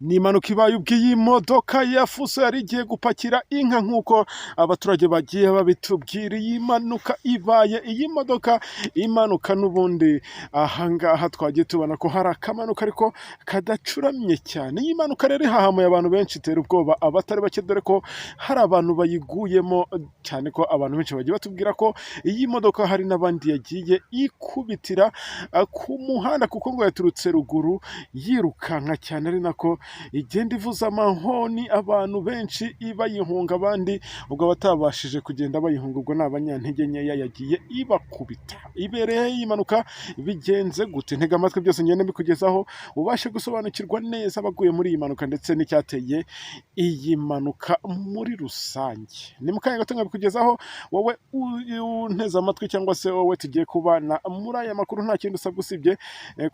Ni impanuka ibaye ubwo iyi modoka ya fuso yari igiye gupakira inka nk'uko abaturage bagiye babitubwira. Iyi mpanuka ibaye, iyi modoka imanuka n'ubundi ahangaha twagiye tubona ko hari akamanuka ariko kadacuramye cyane. Iyi mpanuka rero ihahamuye abantu benshi, itera ubwoba abatari bake, dore ko hari abantu bayiguyemo cyane, ko abantu benshi bagiye batubwira ko iyi modoka hari n'abandi yagiye ikubitira ku muhanda, kuko ngo yaturutse ruguru yirukanka cyane, ari nako igenda ivuza amahoni, abantu benshi bayihunga, abandi ubwo batabashije kugenda bayihunga ubwo ni abanyantege nkeya yagiye ibakubita. Ibereye y'impanuka bigenze gute? Ntega amatwi byose ngende mbikugezaho ubashe gusobanukirwa neza abaguye muri iyi mpanuka ndetse n'icyateye iyi mpanuka muri rusange. Ni mu kanya gato nkabikugezaho, wowe unteze amatwi cyangwa se wowe tugiye kubana muri aya makuru, nta kindi usabwa usibye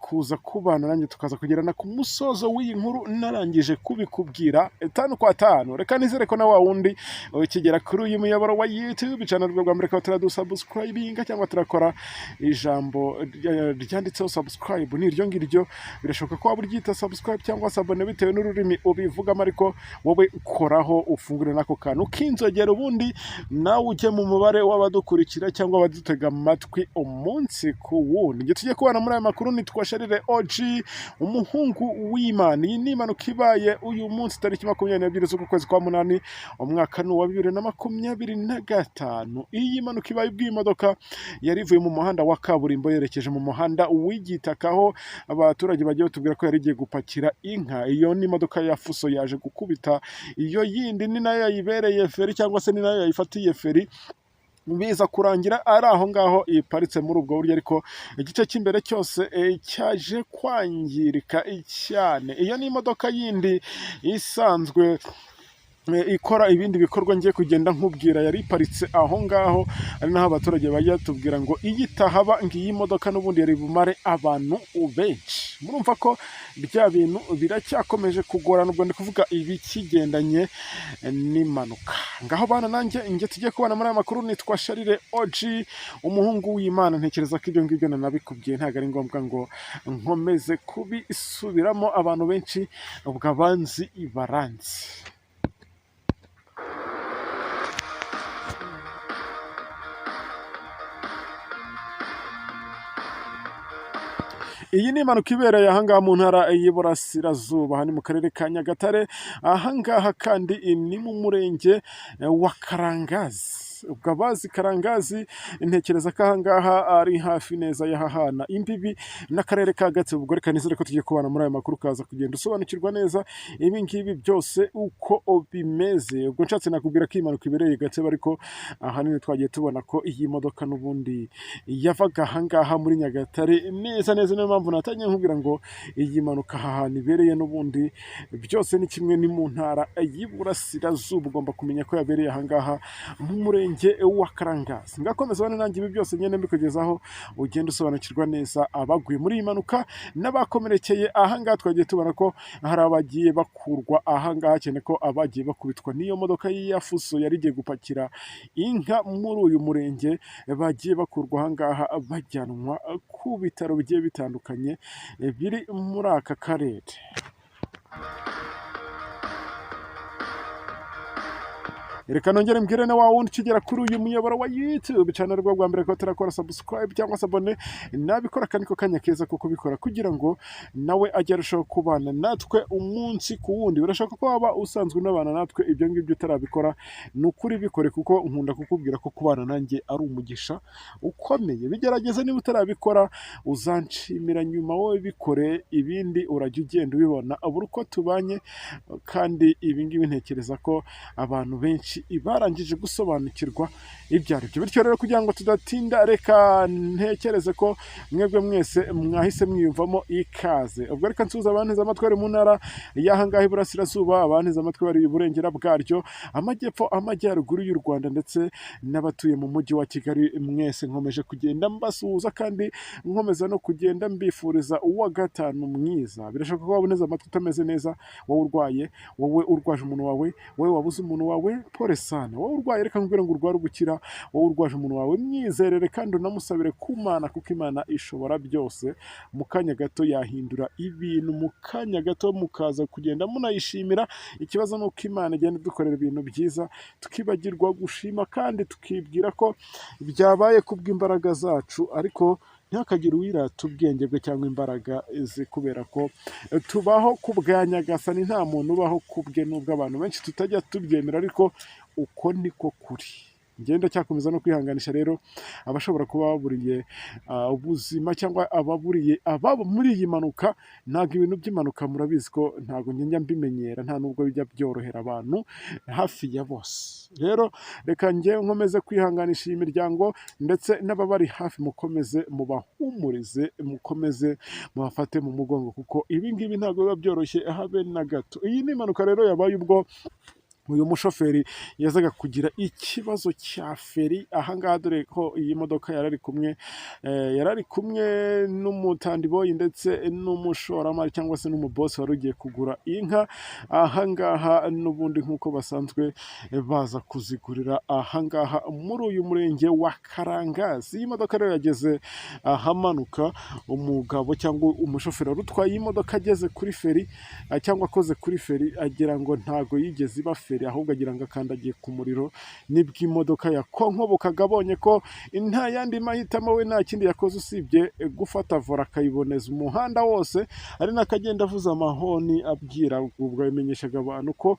kuza kubana nanjye tukaza kugerana ku musozo w'iyi nkuru narangije kubikubwira 5 kwa 5. Reka nizere ko na wa wundi ukigera kuri uyu muyoboro wa YouTube channel rwa mbere ko turadusubscribinga cyangwa turakora ijambo ryanditseho subscribe, ni iryo ngiryo birashoboka ko waba uryita subscribe cyangwa se abone bitewe n'ururimi ubivugamo, ariko wowe ukoraho ufungure nako kantu ukinzogera, ubundi nawe ujye mu mubare w'abadukurikira cyangwa abadutega amatwi umunsi ku wundi. Ngiye tugiye kubana muri aya makuru, nitwa Charles OG umuhungu w'Imana. Iyi ni impanuka ibaye uyu munsi tariki 22 z'ukwezi kwa munani umwaka wa 2025. Iyi mpanuka ibaye ubwo iyi modoka yari ivuye mu muhanda wa kaburimbo yerekeje mu muhanda w'igitaka, aho abaturage bagiye batubwira ko yari igiye gupakira inka. Iyo ni imodoka ya fuso yaje gukubita iyo yindi, ni nayo yayibereye feri cyangwa se ni nayo yayifatiye feri, biza kurangira ari aho ngaho iparitse muri ubwo buryo, ariko igice cy'imbere cyose cyaje kwangirika cyane. Iyo ni imodoka yindi isanzwe ikora ibindi bikorwa ngiye kugenda nkubwira, yari iparitse aho ngaho, ari naho abaturage bajya tubwira ngo iyitahaba ngiyi modoka n'ubundi yari bumare abantu benshi. Murumva ko bya bintu biracyakomeje kugorana, ubwo ndi kuvuga ibikigendanye n'impanuka. Ngaho bana nanjye nge tugiye kubana muri aya makuru, nitwa Charles OG umuhungu w'Imana. Ntekereza ko ibyo ngibyo nanabikubwiye, ntabwo ari ngombwa ngo nkomeze kubisubiramo, abantu benshi ubwo abanzi baranzi. Iyi ni impanuka ibereye ahangaha mu ntara y'Iburasirazuba, ni mu karere ka Nyagatare. Ahangaha kandi ni mu murenge wa Karangazi. Ubwo abazi Karangazi ntekereza ko ahangaha ari hafi neza y'ahahana imbibi n'akarere ka Gatsibo. Ubwo reka nizere ko tugiye kubana muri aya makuru, kaza kugenda usobanukirwa neza ibi ngibi byose uko bimeze. Ubwo nshatse nakubwira ko iyi mpanuka ibereye Gatsibo, ariko ahanini twagiye tubona ko iyi modoka n'ubundi yavaga ahangaha muri Nyagatare neza neza. Niyo mpamvu natangiye nkubwira ngo iyi mpanuka aha hantu ibereye n'ubundi byose ni kimwe, ni mu ntara y'Iburasirazuba. Ugomba kumenya ko yabereye ahangaha mu murenge wa Karangazi. Ngakomeza bane nanjye ibi byose ngende mbikugezaho, ugenda usobanukirwa neza abaguye muri iyi mpanuka n'abakomerekeye ahangaha. Twagiye tubona ko hari abagiye bakurwa ahangaha, cyane ko abagiye bakubitwa n'iyo modoka ya fuso yari igiye gupakira inka muri uyu murenge, bagiye bakurwa ahangaha bajyanwa ku bitaro bigiye bitandukanye biri muri aka karere. Reka nongere mbwire na wa wundi ukigera kuri uyu muyoboro wa YouTube channel rwa mbere ko turakora subscribe cyangwa se abone, nabikora kandi ko kanya keza ko kubikora kugira ngo nawe ajye arushaho kubana natwe umunsi ku wundi. Birashoboka ko waba usanzwe unabana natwe, ibyo ngibyo utarabikora ni ukuri bikore, kuko nkunda kukubwira ko kubana nanjye ari umugisha ukomeye. Bigerageze, niba utarabikora uzanshimira nyuma, wowe bikore, ibindi urajya ugenda ubibona buri uko tubanye. Kandi ibi ngibi ntekereza ko abantu benshi barangije gusobanukirwa ibyo ari byo. Bityo rero kugira ngo tudatinda, reka ntekereze ko mwebwe mwese mwahise mwiyumvamo ikaze. Ubwo reka nsuhuza abanteze amatwi bari mu ntara y'ahangaha y'Iburasirazuba, abanteze amatwi bari iburengera bwaryo, amajyepfo, amajyaruguru y'u Rwanda, ndetse n'abatuye mu mujyi wa Kigali. Mwese nkomeje kugenda mbasuhuza kandi nkomeza no kugenda mbifuriza uwa gatanu mwiza. Birashoboka ko waboneza amatwi utameze neza, wowe urwaye, wowe urwaje umuntu wawe, wowe wabuze umuntu wawe, pole sana wowe urwaye, reka nkubwire ngo urware ugukira. Wowe urwaje umuntu wawe mwizerere kandi unamusabire ku Mana, kuko Imana ishobora byose. Mu kanya gato yahindura ibintu, mu kanya gato mukaza kugenda munayishimira. Ikibazo ni uko Imana igenda idukorera ibintu byiza tukibagirwa gushima, kandi tukibwira ko byabaye kubw'imbaraga zacu, ariko ntihakagire uwirata ubwenge bwe cyangwa imbaraga ze, kubera ko tubaho ku bwa Nyagasani, nta muntu ubaho ku bwe. Nubwo abantu benshi tutajya tubyemera, ariko uko niko kuri. Ngenda cyakomeza no kwihanganisha rero abashobora kuba baburiye ubuzima, cyangwa ababuriye ababo muri iyi mpanuka. Ntabwo ibintu by'impanuka murabizi ko ntabwo njya mbimenyera, nta nubwo bijya byorohera abantu hafi ya bose. Rero reka njye nkomeze kwihanganisha iyi miryango, ndetse n'ababari hafi mukomeze mubahumurize, mukomeze mubafate mu mugongo, kuko ibi ngibi ntabwo biba byoroshye habe na gato. Iyi ni impanuka rero yabaye ubwo uyu mushoferi yazaga kugira ikibazo cya feri. Ahangaha dore ko iyi modoka yarari kumwe n'umutandiboyi ndetse n'umushoramari, cyangwa se n'umubosi wari ugiye kugura inka. Ahangaha n'ubundi nk'uko basanzwe baza kuzigurira ahangaha muri uyu murenge wa Karangazi. Iyi modoka rero yageze ahamanuka, umugabo cyangwa umushoferi wari utwaye iyi modoka ageze kuri feri, cyangwa akoze kuri feri, agira ngo ntago yigeze iba feri, ahubwo agira ngo akandagiye ku muriro. Nibwo imodoka yakonkobokaga, abonye ko nta yandi mahitamo, we nta kindi yakoze usibye gufata vora akayiboneza umuhanda wose, ari nakagenda avuza amahoni abwira, ubwo yamenyeshaga abantu ko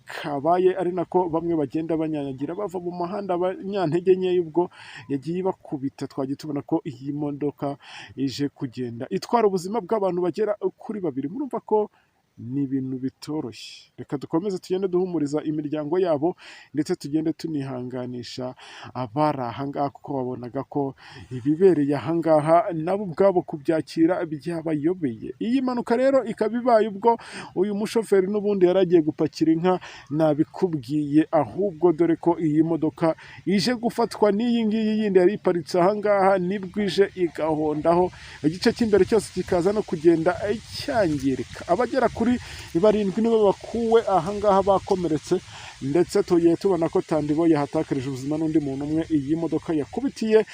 kabaye, ari nako bamwe bagenda banyanyagira bava mu muhanda banyantege nkeya. Ubwo yagiye bakubita, twagiye tubona ko iyi modoka ije kugenda itwara ubuzima bw'abantu bagera kuri 2. Murumva ko ni ibintu bitoroshye. Reka dukomeze tugende duhumuriza imiryango yabo, ndetse tugende tunihanganisha abari ahangaha, kuko babonaga ko ibibereye ahangaha nabo ubwabo kubyakira byabayobeye. Iyi mpanuka rero ikaba ibaye ubwo uyu mushoferi n'ubundi yari agiye gupakira inka, nabikubwiye, ahubwo dore ko iyi modoka ije gufatwa n'iyi ngiyi yindi yari iparitse ahangaha, nibwo ije igahondaho, igice cy'imbere cyose kikaza no kugenda cyangirika. Abagera kuri 7 nibo bakuwe ahangaha bakomeretse, ndetse tugiye tubona ko tandibo yahatakarije ubuzima n'undi muntu umwe iyi modoka yakubitiye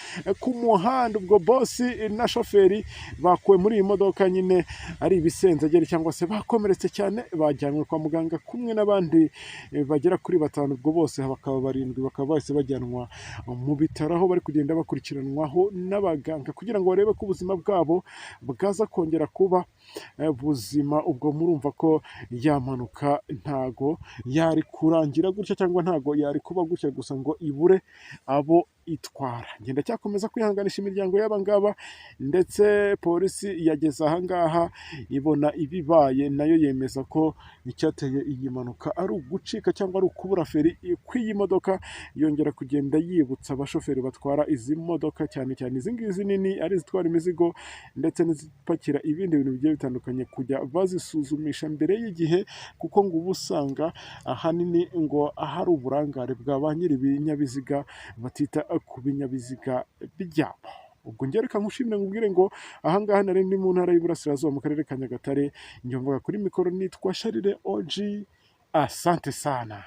ku muhanda. Ubwo bosi na shoferi bakuwe muri iyi modoka nyine ari ibisenzegeri, cyangwa se bakomeretse cyane, bajyanwe kwa muganga kumwe n'abandi bagera kuri 5. Ubwo bose bakaba 7, bakaba bahise bajyanwa mu bitaro, aho bari kugenda bakurikiranwaho n'abaganga kugira ngo barebe ko ubuzima bwabo bwaza kongera kuba buzima. Ubwo murumva ko yamanuka ntago yari kurangira gutya, cyangwa ntago yari kuba gutya gusa ngo ibure abo itwara. Ngenda cyakomeza kwihanganisha imiryango y'abangaba, ndetse polisi yageze ahangaha ibona ibibaye, nayo yemeza ko icyateye iyi mpanuka ari ugucika cyangwa ari ukubura feri kw'iyi modoka. Yongera kugenda yibutsa abashoferi batwara izi modoka, cyane cyane izi ngizi nini, ari izitwara imizigo ndetse n'izipakira ibindi bintu bigiye bitandukanye, kujya bazisuzumisha mbere y'igihe, kuko ngo uba usanga ahanini ngo ahari uburangare bwa ba nyiri ibinyabiziga batita ku binyabiziga byabo. Ubwo njye reka nkushimire nkubwire ngo ahangaha nari ndi mu ntara y'Iburasirazuba mu karere ka Nyagatare, njye mvuga kuri mikoro nitwa Charles OG. Asante sana.